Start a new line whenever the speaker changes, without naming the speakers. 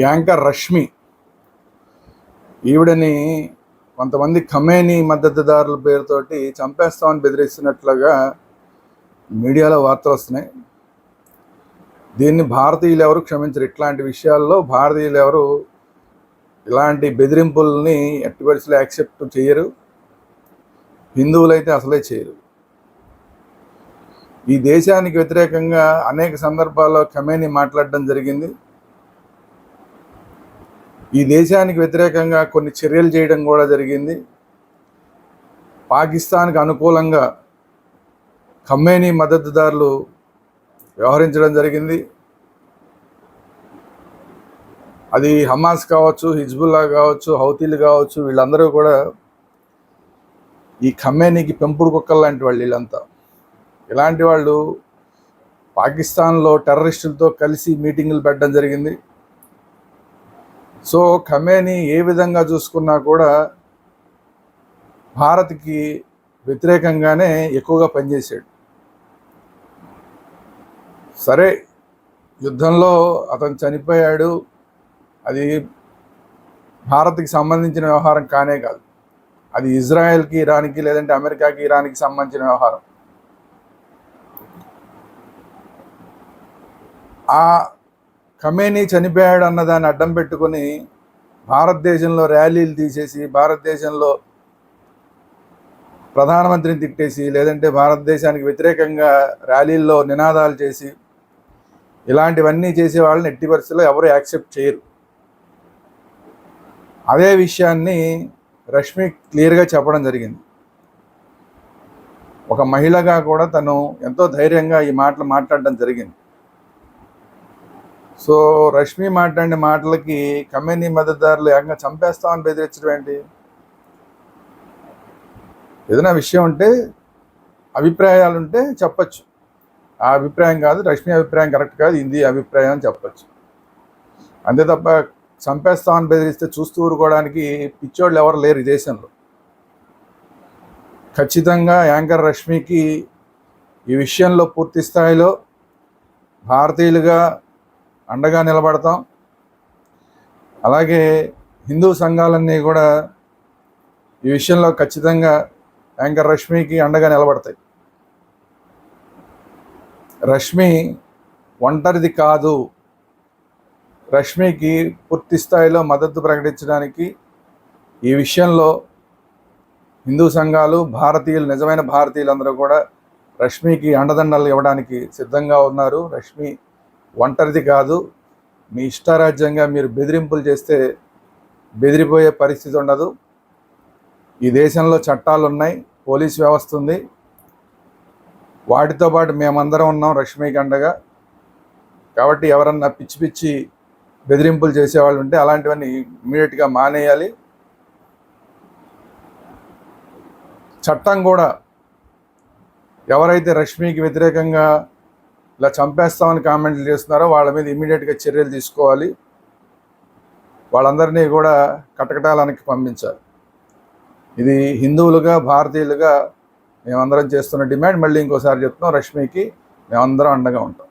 Anchor Rashmi ఈవిడని కొంతమంది Khamenei మద్దతుదారుల పేరుతోటి చంపేస్తామని బెదిరిస్తున్నట్లుగా మీడియాలో వార్తలు వస్తున్నాయి. దీన్ని భారతీయులు ఎవరు క్షమించరు. ఇట్లాంటి విషయాల్లో భారతీయులు ఎవరు ఇలాంటి బెదిరింపుల్ని ఎట్టి పరిస్థితుల్లో యాక్సెప్ట్ చేయరు. హిందువులైతే అసలే చేయరు. ఈ దేశానికి వ్యతిరేకంగా అనేక సందర్భాల్లో ఖమేనీ మాట్లాడడం జరిగింది. ఈ దేశానికి వ్యతిరేకంగా కొన్ని చర్యలు చేయడం కూడా జరిగింది. పాకిస్తాన్కి అనుకూలంగా ఖమేనీ మద్దతుదారులు వ్యవహరించడం జరిగింది. అది హమాస్ కావచ్చు, హిజ్బుల్లా కావచ్చు, హౌతీలు కావచ్చు, వీళ్ళందరూ కూడా ఈ ఖమేనీకి పెంపుడు కుక్కలు లాంటి వాళ్ళు. వీళ్ళంతా ఇలాంటి వాళ్ళు పాకిస్తాన్లో టెర్రరిస్టులతో కలిసి మీటింగులు పెట్టడం జరిగింది. సో ఖమేనీ ఏ విధంగా చూసుకున్నా కూడా భారత్కి వ్యతిరేకంగానే ఎక్కువగా పనిచేశాడు. సరే, యుద్ధంలో అతను చనిపోయాడు, అది భారత్కి సంబంధించిన వ్యవహారం కానే కాదు. అది ఇజ్రాయెల్కి, ఇరాన్కి, లేదంటే అమెరికాకి, ఇరాన్కి సంబంధించిన వ్యవహారం. ఆ ఖమేనీ చనిపోయాడు అన్నదాన్ని అడ్డం పెట్టుకొని భారతదేశంలో ర్యాలీలు తీసేసి, భారతదేశంలో ప్రధానమంత్రిని తిట్టేసి, లేదంటే భారతదేశానికి వ్యతిరేకంగా ర్యాలీల్లో నినాదాలు చేసి, ఇలాంటివన్నీ చేసే వాళ్ళని ఎట్టి పరిస్థితుల్లో ఎవరు యాక్సెప్ట్ చేయరు. అదే విషయాన్ని రష్మి క్లియర్గా చెప్పడం జరిగింది. ఒక మహిళగా కూడా తను ఎంతో ధైర్యంగా ఈ మాటలు మాట్లాడడం జరిగింది. సో రష్మి మాట్లాడిన మాటలకి ఖమేనీ మద్దతుదారులు ఏకంగా చంపేస్తామని బెదిరించడం ఏంటి? ఏదైనా విషయం ఉంటే, అభిప్రాయాలు ఉంటే చెప్పచ్చు. ఆ అభిప్రాయం కాదు, రష్మి అభిప్రాయం కరెక్ట్ కాదు, ఇది అభిప్రాయం అని చెప్పచ్చు. అంతే తప్ప చంపేస్తామని బెదిరిస్తే చూస్తూ ఊరుకోవడానికి పిచ్చోళ్ళు ఎవరు లేరు ఈ దేశంలో. ఖచ్చితంగా యాంకర్ రష్మికి ఈ విషయంలో పూర్తి స్థాయిలో భారతీయులుగా అండగా నిలబడతాం. అలాగే హిందూ సంఘాలన్నీ కూడా ఈ విషయంలో ఖచ్చితంగా యాంకర్ రష్మికి అండగా నిలబడతాయి. రష్మి ఒంటరిది కాదు. రష్మికి పూర్తి స్థాయిలో మద్దతు ప్రకటించడానికి ఈ విషయంలో హిందూ సంఘాలు, భారతీయులు, నిజమైన భారతీయులందరూ కూడా రష్మికి అండదండలు ఇవ్వడానికి సిద్ధంగా ఉన్నారు. రష్మి ఒంటరిది కాదు. మీ ఇష్టారాజ్యంగా మీరు బెదిరింపులు చేస్తే బెదిరిపోయే పరిస్థితి ఉండదు. ఈ దేశంలో చట్టాలు ఉన్నాయి, పోలీస్ వ్యవస్థ ఉంది. వాటితో పాటు మేమందరం ఉన్నాం రష్మికి అండగా. కాబట్టి ఎవరన్నా పిచ్చి పిచ్చి బెదిరింపులు చేసేవాళ్ళు ఉంటే అలాంటివన్నీ ఇమ్మీడియట్గా మానేయాలి. చట్టం కూడా ఎవరైతే రష్మికి వ్యతిరేకంగా ఇలా చంపేస్తామని కామెంట్లు చేస్తున్నారో వాళ్ళ మీద ఇమ్మీడియట్గా చర్యలు తీసుకోవాలి. వాళ్ళందరినీ కూడా కటకటాలనికి పంపించాలి. ఇది హిందువులుగా, భారతీయులుగా మేమందరం చేస్తున్న డిమాండ్. మళ్ళీ ఇంకోసారి చెప్తున్నాం, రష్మికి మేమందరం అండగా ఉంటాం.